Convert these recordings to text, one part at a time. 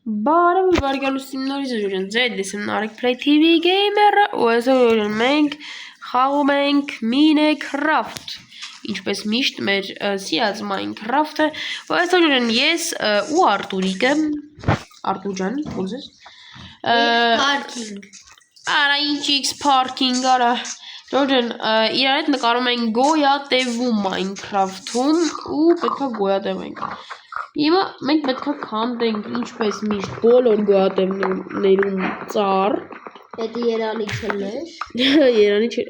Բարև վարգալուսին նորից ուժեն ձեդ լիսեմ Նարեկ Play TV Gamer-ը ու այսօր մենք խաղում ենք Minecraft ինչպես միշտ մեր սիրած Minecraft-ը ու այսօր ես ու Արտուրիկը Արտուր ջան ո՞նց ես Parking Արա ինչ X parking արա Ջորջան իրար հետ նկարում ենք գոյատևում Minecraft-ում ու պետքա գոյատևենք Հիմա մենք պետք է քանդենք ինչպես միշտ բոլոր գոյատևներում ծառ Դա երանի չլեր Երանի չի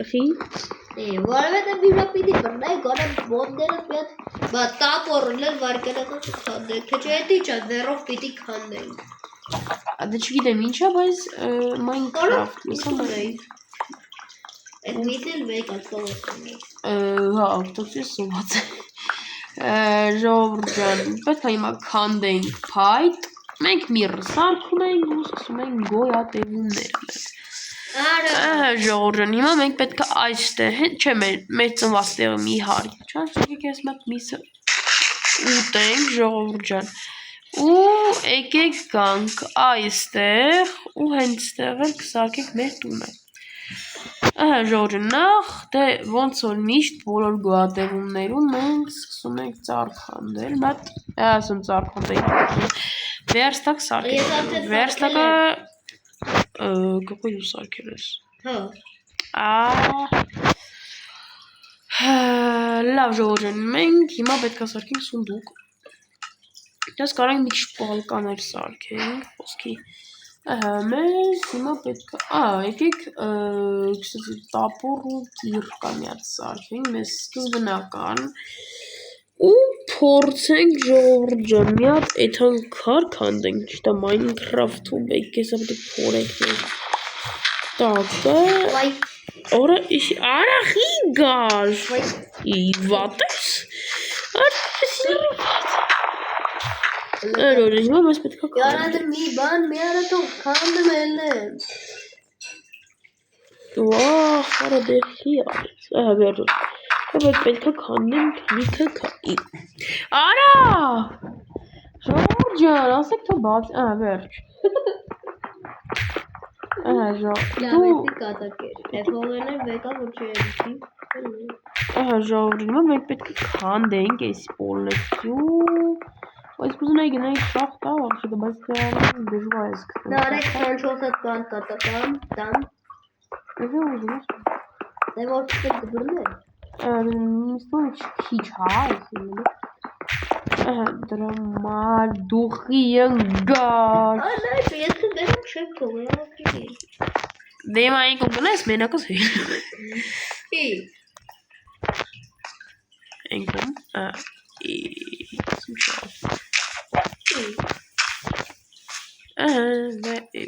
որովհետև հիմա պիտի բռնայի գոնե բոմբները պետք բա տապորներ վարկելակը քանդենք թե չէ դա չէ դեռով պիտի քանդենք Դա չգիտեմ ինչա բայց Minecraft Այդ միտել վեկա սովացնի Հա ավտոկսի սոված Ժողովուրդ ջան, պետք է հիմա քանդենք փայտ, մենք միրը սարքում ենք ու սկսում ենք գոյատևումները Ժողովուրդ ջան, հիմա մենք պետք է այստեղ, չէ մեր ծնված տեղը մի հարկ, չէ՞, եկեք ես մեկ միսը ուտենք, ժողովուրդ ջան, ու եկեք գանք այստեղ ու հենց ստեղ էլ կսարքենք մեր տունը Ժողովուրդ ջան, նախ դե ոնց որ միշտ բոլոր գոյատևումներում մենք սկսում ենք ծառ քանդել, մատ ասում ծառ քանդել, վերստակ սարքել, վերստակը գոյու սարքել ես, լավ ժողովուրդ ջան, մենք հիմա պետք է սարքենք սունդուկ, դες կարող ենք մի քիչ պալկաներ սարքենք, խոսքի Մեզ հիմա պետք է, եկեք տապոր ու կիրկա միած սարքենք, մեզ սկզբնական ու փորձենք ժողովուրդ ջան, մի հատ էթան քար քանդենք, ճիշտ է Minecraft-ում եկեք հեսա պետք փորենք տակը Արա արախի գար վատես Այրորը հիմա մեզ պետք է Յարանդ մի բան մի արա թող քանդեմ ելնեմ Վախ, արա դեղի արեց, վերջ Բայց պետք է քանդենք լիքը քայի Արա Ժողովուրդ ջան, ասեք թող բաց, վերջ Լավեցի կատակեր, էդ հողերներ վեկա որ չի Ժողովուրդ հիմա մենք պետք է քանդենք այս պոլնեցյու Բայց կուզենայի գնայիք շախ տա, վախշետը, բայց դրանում դժվար ես գտնում Նարեկ քանչոսդ կան կատական, տան Դե ուզում ես Դե որ չպետք դբրներ Նստում քիչ հա, դրամար դուխի ընգար Նայք, ես կը դերում չեք թողի, Դե հիմա այն կում գնայս մենակս հին Այն կում,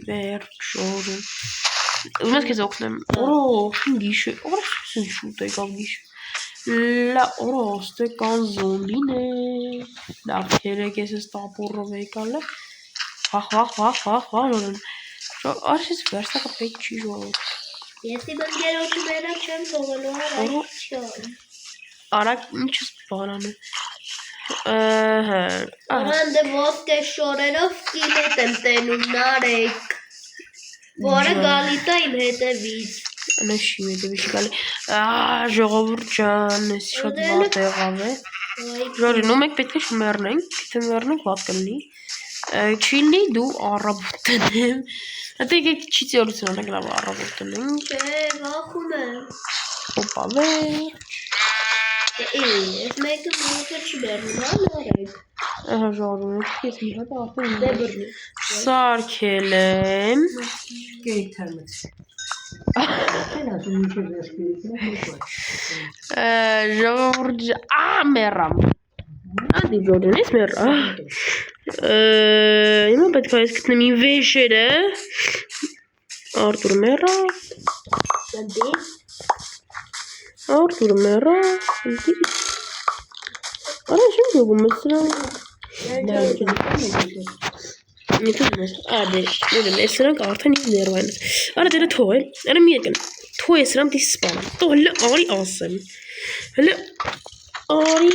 Վերջ ժողովուրդ Ուզում ես քեզ օգնեմ Ին գիշը Ո՞ր շուտ եկավ գիշը Օրա աստեկան զոմբիներ Լավ թերեք ես ես տապորով եկալ Վախ Արշես վերստակը պետք չի ժողովուրդ Ես իմ ընկերոջի մենակ չեմ թողելու արայք չան Արակ ինչս բանան է Որան դե ոսկե շորերով սկիլետ եմ տենում նարեկ Որը գալիտ է իմ հետևից Նշի հետևից գալի Ժողովուրդ ջան, ես շատ վատ եղավ է Ժորին ու մենք պետք է շմերնենք, գիտեմ մերնենք վատ կլնի Չիլի դու առավոտ տնեմ Հատե եկեք չի ծիորություն անենք լավ առավոտ տնենք Չէ, վախում եմ Հոպա վերջ Ես մեկը մեկը չի բերնում, հա նարեկ Ժողովուրդ ես մի հատ արդեն Դե բրնի Սարքել եմ Ժողովուրդ մեռամ Ադի ժորին ես մեռա Հիմա պետք է ես գտնեմ իմ վեշերը Արտուր մեռա Արտուր մեռա Արա շեմ գողում ես սրանք Ես սրանք արդեն իմ ներվայն Արա դերը թող է Արա մի եկն Թող է սրանք դիս սպան Թող հլը արի ասեմ Հլը արի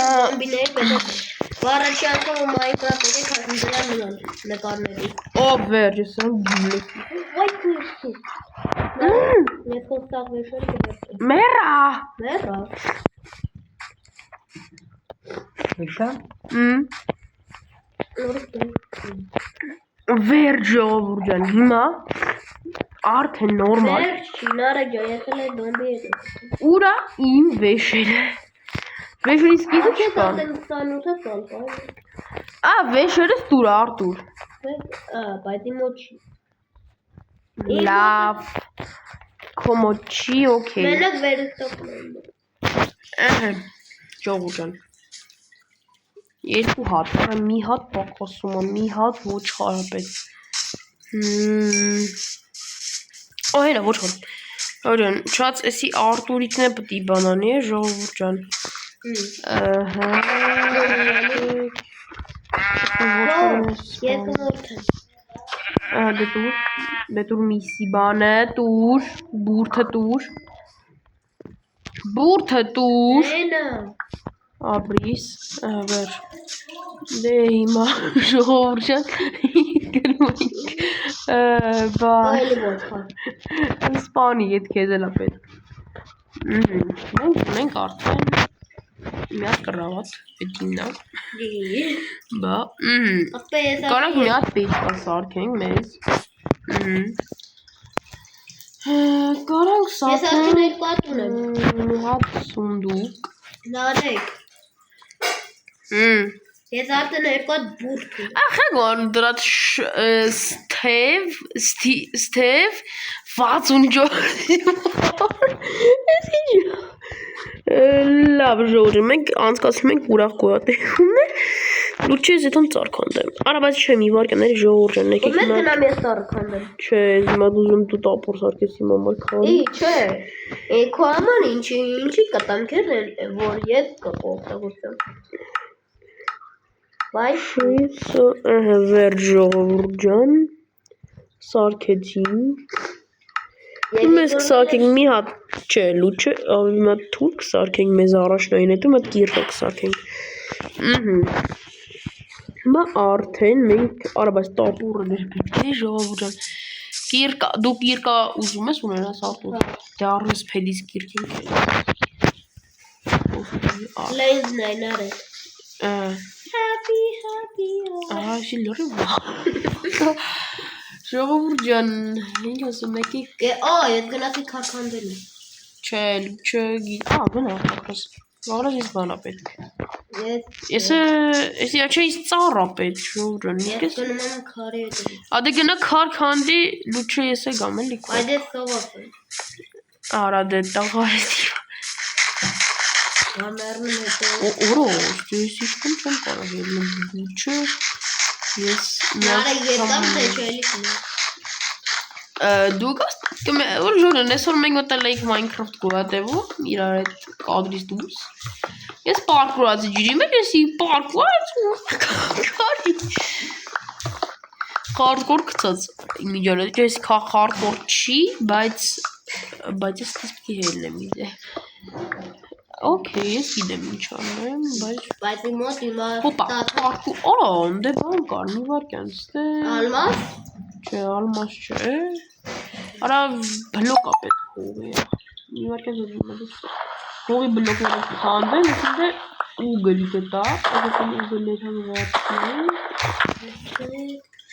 զոմբիների պետք է առաջի անգամ Minecraft-ը քաշել նրան նկարների։ Ո վերջ, սա գիլես։ Ոայ քույրի։ Ես խոստակ վեշել կդեպ։ Մերա։ Մեռա։ Եկա։ Վերջ ժողովուրդ ջան, հիմա արդեն նորմալ։ Վերջ Շինարը ջայել է զոմբի հետ։ Ուրա իմ վեշելը։ Վեշելիս գիտի չկա։ 28-ը կալպա։ Ա վեշելս դուր Արտուր։ Բայց իմ ոչ։ Լավ։ Կոմոչի օքեյ։ Մենակ վերստոպն Ահա, ժողովուրդ ջան։ Երկու հատ, մի հատ պակասում է, մի հատ ոչ խարապետ։ Օհելա ոչ խարապետ։ Օրեն, չած էսի Արտուրիքն է պտի բանանի է, ժողովուրդ ջան։ Ես կմորդ եմ։ Դե տուր միսի բանը, տուր, բուրթը տուր։ Բուրթը տուր։ Ենա։ Ապրիս, վեր։ Դե հիմա ժողովուրդ ջան գնում ենք բա Այլի ոչ խա։ Իսպանի հետ քեզ էլա պետք։ Մենք ունենք արդեն մի հատ կռավատ պետքինա։ Բա Ապա ես Կարանք մի հատ պետք է սարքենք մեզ։ Կարանք Ես արդեն սարքենք երկու հատ ունեմ։ մի հատ սունդուկ։ Նարեք։ Ես արդեն երկու հատ բուրդ ունեմ։ Ախագոն դրա Ստև 64 Ես ինչ Լավ ժողովուրդ մենք անցկացնում ենք ուրախ գոյատևումներ Լուչի ես եթան ծարքանդեմ Արա բայց չէ մի վարկյանների ժողովուրդ են եկեք Մեզ գնամ ես ծառքանդեմ։ Չէ հիմա դուզում դու տապոր սարքես իմ համար քան Չէ։ Քո համար ինչի կտանքեր են որ ես կօգտագործեմ։ Բայց վերջ ժողովուրդ ջան Սարքեցինք Մենք կսարքենք մի հատ չէ լուչը ավելի մի հատ թուլ կսարքենք մեզ առաջնային հետո մի հատ կիրկա կսարքենք Հիմա արդեն մենք արա բայց տապուրը ներ պետք է ժողովուրդ ջան կիրկա դու կիրկա ուզում ես ունենաս Արտուր դե առնես փելիս կիրկենք Լեզն է նարեք։ Happy Ահա շի լրիվ Ժողովուրդ ջան ինչ ասում եք ես գնացի քարքանդել եմ։ Չէ լուչը գնա ախրս Վաղրաս ես բանա պետք Ես Եսի աչե ես ծառա պետք ժողովուրդ ջան գնում եմ քարի հետ։ Ադե գնա քար քանդի լուչը ես է գամ էլի Այդ ես սովորել եմ։ Արա դե տաղարեցի Համերնում հետո Օրոս ես իսկում չեմ կարող ելնում լուչը Ես Նարը եկամ թե չելիքն Դու գաս որ ժորն այսօր մենք մտել էինք Minecraft գոյատևում իրար հետ կադրից դուրս Ես պարկուրացի ջրի մեջ էսի պարկուրած քարի Hardcore գցած իմիջիալը ես hardcore չի բայց ես սկսպի հելնեմ իդե Okay, ես գիտեմ ինչ անեմ, բայց մոտ հիմա Հոպա, պարկուր, արա, դե բան կար, մի վարկյան, ստե Ալմաս? Չէ, ալմաս չէ Արա բլոկ ապետ հողի Մի վարկյան զոզում է դուս Հողի բլոկները կխանդեն, եսինդե ուգելի կտա Ագետեն ուգելեր համ վարկյան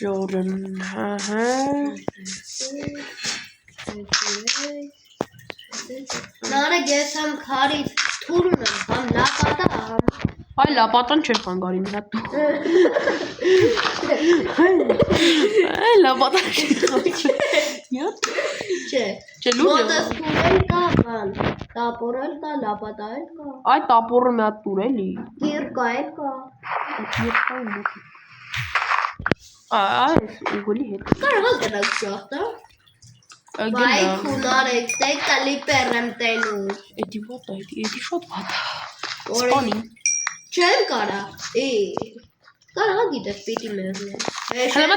Ժորն, Նարեկ ես համ քարից թուրն եմ, համ լապատա, համ Այ լապատան չէր խանգարի մի հատ դու Այ լապատան չէր խանգարի Չէ լուր Մոտս թուրել կա, բան, տապորել կա, լապատա էլ կա Այ տապորը մի հատ տուր էլի Կիրկա էլ կա Այս ուգոլի հետ Կարող է գնակ ճախտա Վայ քունարեք, դե կլիպեր եմ տենում Էդի ոտա, էդի շոտ վատա Սպանի Չեմ կարա, կարող է գիտես պիտի մերնեմ Հələ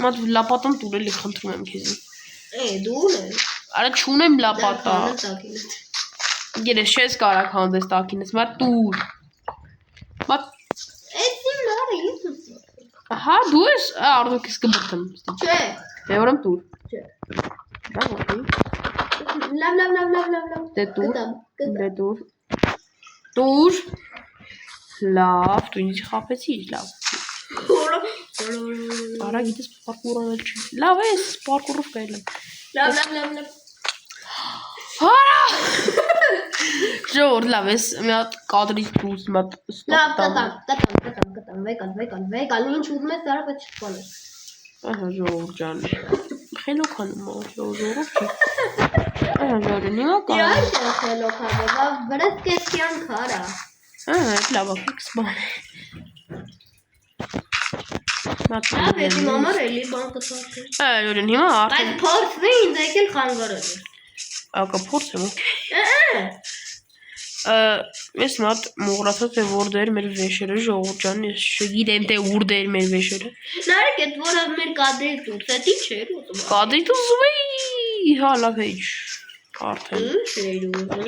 մատ լապատան տուր էլի խնդրում եմ քեզի Դու ունեմ Արա չունեմ լապատա Գերես չես կարակ հանձես տակինես, մատ տուր Մատ Էդի լարը ես ուզում։ հա դու ես արդյոք ես կբրտեմ։ Չէ։ Դե ուրեմն տուր։ Չէ։ Դա ոքի։ Լավ։ Դե տուր։ Կտամ։ Դե տուր։ Տուր։ Լավ, դու ինձ խափեցիր, լավ։ Արա գիտես պարկուր անել չի։ Լավ է, պարկուրով կայել եմ։ Լավ։ Արա։ Ժողովուրդ, լավ ես, մի հատ կադրից դուրս մի հատ Լավ, կտամ, վեկալ, ինչ ուզում ես դարա, բայց չպանես։ Ահա ժողովուրդ ջան, խելոքանում ժողովուրդ չի։ Ահա ժողովուրդ, հիմա կա։ Իա չէ խելոքանը, բա վրես կեսկյան քարա։ Ահա, լավ, ֆիքս բան է։ Լավ, ես իմ համար էլի բան կսարքել։ Ահա ժողովուրդ, հիմա Բայց արդեն փորձվի ինձ եկել խանգարել։ ակա փորձեմ, Ես մատ մողրացած է որ դեր մեր վեշերը ժողովուրդ ջան, ես չգիտեմ թե ուր դեր մեր վեշերը։ Նարեկ էդ որը մեր կադրից դուրս է, ի՞նչ էր ուզում։ Կադրից ուզում էի, հա լավ է ինչ, արդեն։ Ինչ էր ուզում։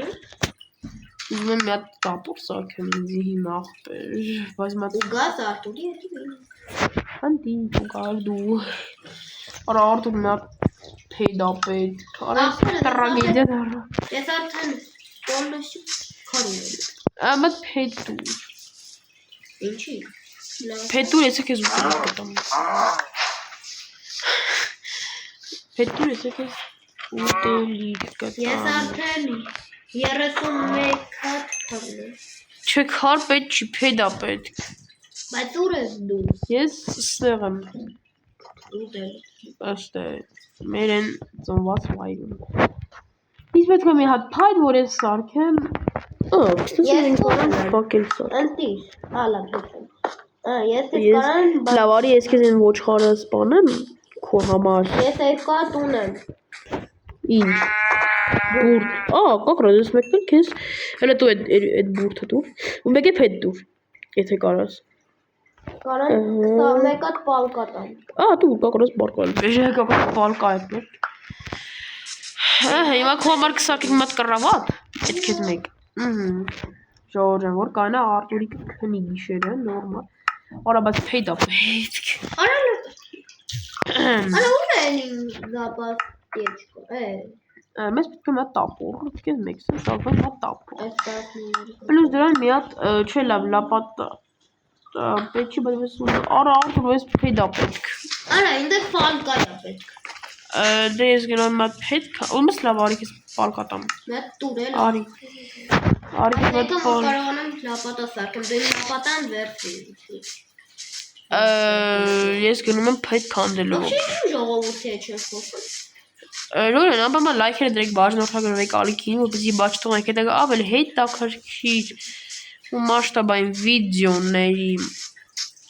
Ուզում եմ մի հատ տապոր սարքեմ ինձի հիմա աղբեր, բայց մատ Ու գազ Արտուրի հետի։ հանդի ու գալ դու։ Արա Արտուր մի հատ փեդապետ, արա տրագեդիա դառա։ Ես արդեն կոլնոշի քարում եմ։ Ամատ փետուր։ Ինչի։ Փետուր ես քեզ ուտել կտամ։ Փետուր ես քեզ ուտելի կտամ։ Ես արդեն 31 հատ քարում եմ։ Չէ քար պետք չի, փեդա պետք։ Բայց ուր ես դու։ Ես ստեղ եմ։ Ուտել։ Ըստ է մեր են ծնված վայրում։ Իսկ պետք է մի հատ փայտ որ ես սարքեմ։ Ես Փակել սարք։ Անտիշ, հալա դուքեմ։ Ես կարան Լավ արի ես քեզ այն ոչխարը սպանեմ քո համար։ Ես երկու հատ ունեմ։ Ինչ։ Բուրդ։ Կոկրոց ես մեկնել քեզ։ Հələ դու այդ բուրդը դուր։ Ու մեկ է փետ դուր։ Եթե կարաս։ Կարան 21 հատ պալկա տամ։ Դու կոկրոց բարկալ։ Բեժե կոկրոց պալկա այդպես։ Հիմա քո համար կսակի մի հատ կռավատ։ Այդ քեզ մեկ։ Ժողովուրդ որ կանա Արտուրի քնի գիշերը նորմալ։ Արա բայց փեդա պետք։ Արա ուր է զապաս տեչկո։ Մեզ պետք է մի հատ տապոր, քեզ մեկ սա շալվում մի հատ տապոր։ Այսպես։ Պլյուս դրան մի հատ չէ լավ լապատ պետք չի բայց արա Արտուր ես փեդա պետք։ Արա ինձ պալկա է պետք։ Դե ես գնամ մի հատ պետք, ումս լավ արի քեզ պալկա տամ։ Մի հատ տուրել։ Արի։ Արի մի հատ պալ։ Կարողանամ լապատա սարքեմ, դու լապատան վերցի։ Ես գնում եմ փետ քանդելով։ Ինչի ժողովուրդի հետ չես խոսում։ Լորեն, ապա լայքերը դրեք բաժնորդագրվեք ալիքին, որպեսզի բաց թողնեք հետագա ավելի հետաքրքիր ու մասշտաբային վիդեոների։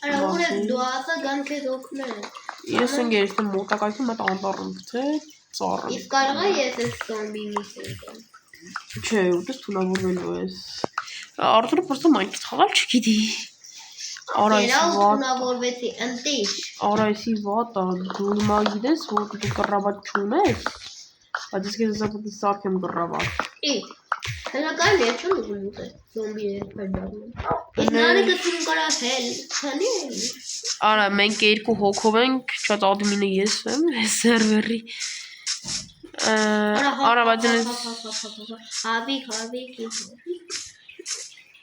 Արա ուր ես դու ասա գան քեզ օգնել։ Ես ընկերս եմ մոտակայքում մտ անտառում թե ծառը։ Իսկ կարող է ես այս զոմբի միսեմ։ Չէ, ուտես թունավորվելու ես։ Արտուրը պրստը մայնքից խաղալ չգիտի։ Արա թունավորվեցի, ընտիշ։ Արա եսի վատա, դու հիմա գիտես, որ դու կռավատ չունես, բայց ես քեզ ասա պետք է սարքեմ կռավատ։ Հելական ես չեմ ուզում ուտել, զոմբիներ փրդարում։ Իսկ նարեկը թույն կարաս հել, քանի էլ։ Արա, մենք երկու հոգով ենք, չած ադմինը ես եմ, սերվերի։ Արա, բայց ես… Հավիկ։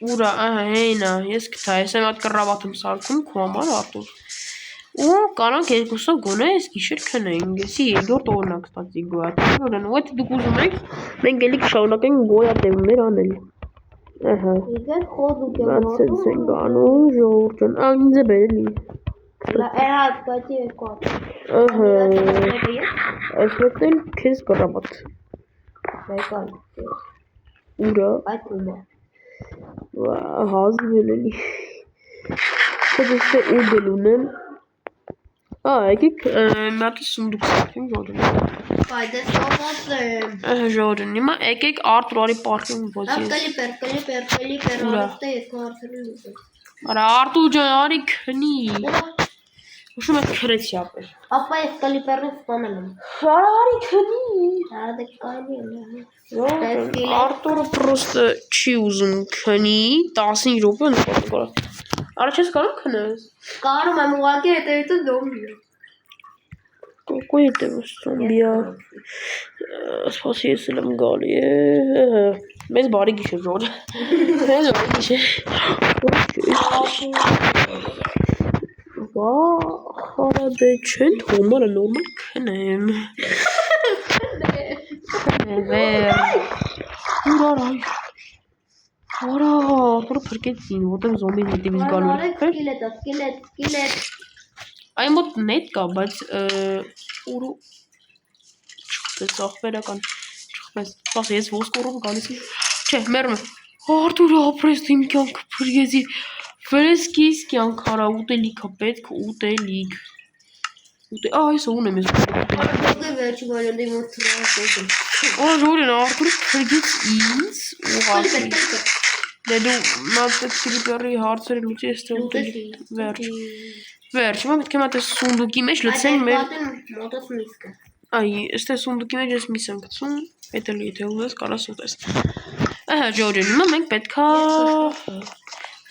Ուրա, հեյնա, ես կթա, ես եմ հատ կռավատ եմ սարքում քո համար Արտուր։ Ու կանանք երկուսով գոնե այս գիշեր քնենք, եսի երկրորդ օրն է կստացի գոյատևումներ, ու եթե դուք ուզում եք, մենք էլի կշարունակենք գոյատևումներ անել։ Ահա։ Իգեր խոզուկ եմ Ոնց ենք անում, ժողովուրդ ջան, ինձ է բերելի։ Հատ, բայց երկու հատ։ Ահա։ Այս մեկն քեզ կռավատ։ Վեկան։ Ուրա։ Այդ ումա։ Հազվել էլի։ Քեզ ուդել ունեմ։ Եկեք մի հատ սունդուկ սարքենք ժողովուրդ։ Բայց ես սովորած եմ։ Ժողովուրդ, հիմա եկեք Արտուր արի պարկեմ ոչ ես։ Կլիպեր, արստը երկու հարցերին ուզում։ Արա Արտուր ջան, արի քնի։ Ուշում եք քրեցի ապեր։ Ապա ես կլիպերն ստանել եմ։ Արարի քնի։ Դե կարելի է։ Արտուրը պրոստը չի ուզում քնի 15 րոպե նկատի կարա։ Առաջ ես կարող քնես։ Կարում եմ ուղղակի հետևից զոմբի։ Կոկո հետևից զոմբիա։ Սպասի ես եմ գալի է։ Մեզ բարի գիշեր ժոր։ Մեզ բարի գիշեր։ Խարա դե չեն թողմարը նորմալ քնեմ։ Վեր։ Ուրար այ։ Արա, արտուրը փրկեցին, որտեղ զոմբին հետևից գալու էր։ Սկիլետ։ Այն մոտ նետ կա, բայց ուրու չխպես ախպերական չխպես, սպաս ես ոսկորում գալիս եմ, չէ, մերմ է, Արտուրը ապրես իմ կյանքը փրկեցի, վերեսկիս կյանք արա, ուտելիքա, պետք ուտելիք, այս ունեմ ես Ժորին, Արտուրը փրկեց ինձ ուղղակի, դե դու մատը կլիպերի հարցերը լուծի ես թե ուտելիք, վերջ, հիմա պետք է մատ ես սունդուկի մեջ լծենք մեր Այ, este սունդուկի մեջ ես միս եմ գցում, հետ էլ եթե ուզես կարաս ուտես Ահա Ժորին, հիմա մենք պետքա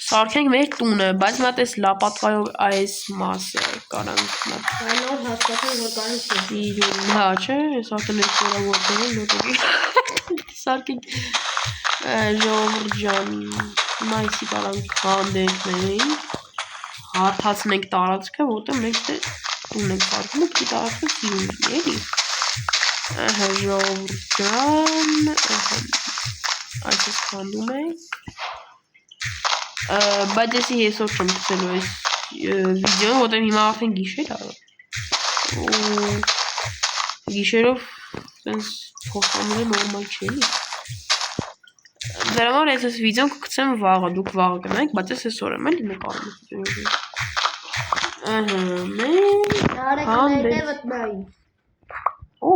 սարքենք մեր տունը, բայց մատ ես լապատվայով այս մասը կարանք Հա, չէ, ես արդեն ես որավորդել եմ Սարքենք Ժողովուրդ ջան, մայսի կարանք հանդենքներին Հարթացնենք տարածքը, որտեղ մենք տուն ենք սարքում, պիտի տարածքը սիրուն էլի Ահա ժողովուրդ ջան, այս ես քանդում ենք Բայց եսի հեսօր չեմ կսելու այս վիդեոն, որտեղ հիմա արդեն գիշեր Գիշերով սենց փոխանունը նորմալ չի էլի Դրա համար ես այս վիդեոն կգցեմ վաղը, դուք վաղը կնայեք, բայց ես այսօր եմ էլի նկարում Ահա, մենք Օ,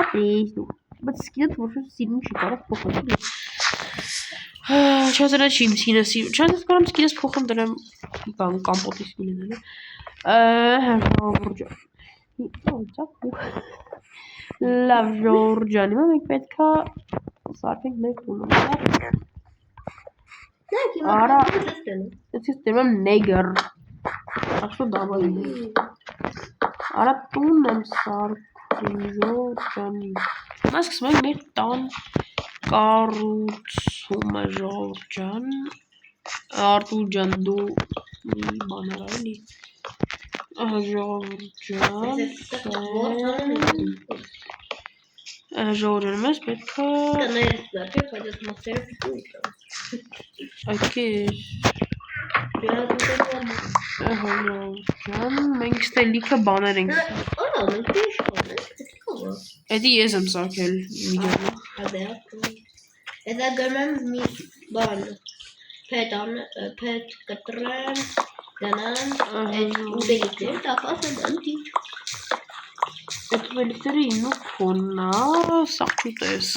ապրես դու, բայց սկիլդ որշուց սիրում չի կարավ փոխան Չասերա չի իմ սինը սիրում, չասես կարամ սկիլես փոխան դրեմ կամպոտի սինը դրեմ Լավ ժողովուրդ ջան, հիմա մենք պետքա սարքենք մեր տունը Արա, ես դեմ եմ նեգր Աշո դավայում Արա տուն եմ սարքում ժողովուրդ ջանի Հիմա սկսում ենք մեր տան կառուցումը ժողովուրդ ջան Արտուր ջան դու մի բան արա էլի Ահա ժողովուրդ ջան Ժողովուրդ մեզ պետքա Այդ կես Ահա ժողովուրդ ջան մենք ստե լիքը բաներ ենք Էդի ես եմ սարքել վիդեոն Էդա գրմ եմ մի բան Պետ կտրեմ Դանան Այդ ուտելիքներ տապաս եմ անտիչ Ուտելիքները ինու քոննա Սաղ չուտես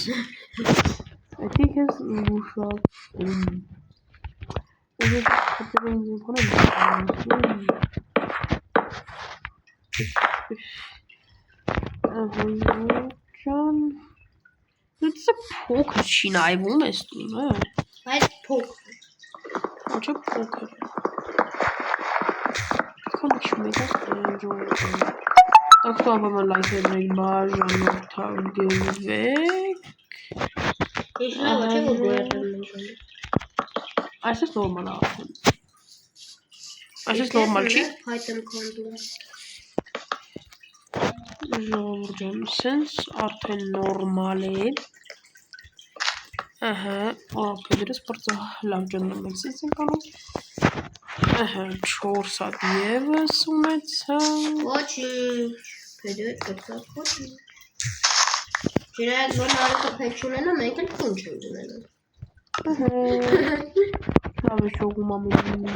Էդի կես ուշակում Էդի կտրեմ ինձ ինքոն եմ Ահոյոչան Դուց փոքր չի նայվում ես տունը Բայց փոքր Ոչ փոքր Քան չմեկ ժողովուրդ Так что вам լայքերներ բաժանորդագրվեք Այսպես նորմալ արդեն Այսպես նորմալ չի Ժողովուրդ ջան, սենց արդեն նորմալ է Ահա, ապեդրս պրծա լավ ջանդում ենք սենց ենք անում Ահա, 4 հատ ևս ունեցա Ոչինչ, պեդրս պրծա ոչինչ Ջրայք որ նարեկը պետ չունենա, մենք էլ տուն չենք ունենա Ահա, լավ է շողում ամեն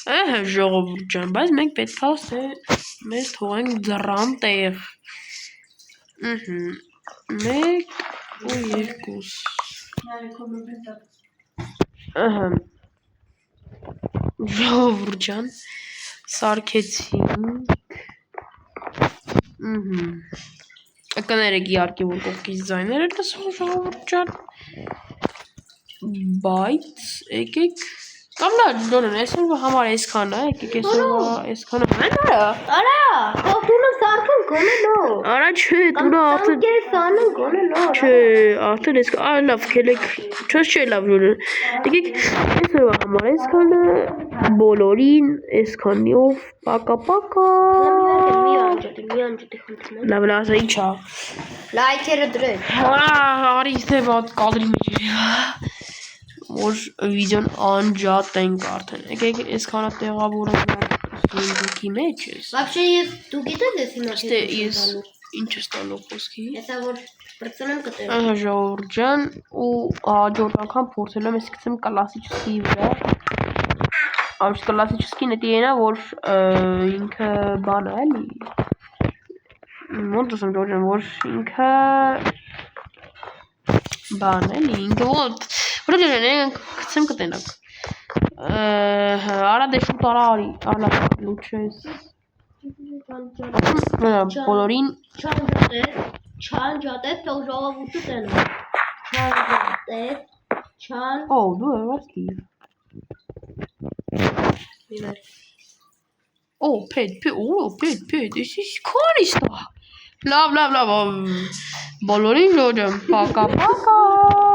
Ահա ժողովուրդ ջան, բայց մենք պետք է մեզ թողենք դռան տեղ Մեկ ու երկուս Ահա Ժողովուրդ ջան, սարքեցինք։ Կներեք իհարկե որ կողքից ձայներ էր լսվում ժողովուրդ ջան։ Բայց եկեք կամ լավ դոնն այսօրվա համար այսքան է, եկեք այսօրվա այսքանը արա։ Արա, դու սարքեն գոնե նոր։ Արա չէ, դու արդեն սանեն գոնե նոր։ չէ, արդեն այս լավ քելեք, չէ լավ ժորը։ Եկեք այսօրվա համար այսքանը բոլորին այսքանով պակա։ Մի անջատի խնդրում եմ։ Լավ լավ, ի՞նչ է։ Լայքերը դրեք։ Արի թե բաց կադրի մեջ է։ Որ վիդեոն անջատենք արդեն։ Եկեք այսքանը տեղավորենք Facebook-ի մեջ էս։ Вообще ես դու գիտես ես հիմա Ես ինչ է ստանալու խոսքի։ Հեսա որ բրծնեմ կտեմ։ Ահա ժողովուրդ ջան, ու հաջորդ անգամ փորձել եմ ես գցեմ կլասիչսկի վրա։ Ամիշ կլասիչսկին էտի ենա, որ ինքը բան է էլի։ Ոնց ասեմ ջան, որ ինքը բան էլի, ինքը ոնց Вроде գցեմ կտենակ։ Արա դե շուտ արի, ալա լուչես։ Բոլորին չանջատես, թող ժողովուրդը տենա։ Չանջատես, Օ, դու եղածքի։ Օ, պետ, this is քոնիստ։ Լավ, բոլորին ժողովուրդ, պակա։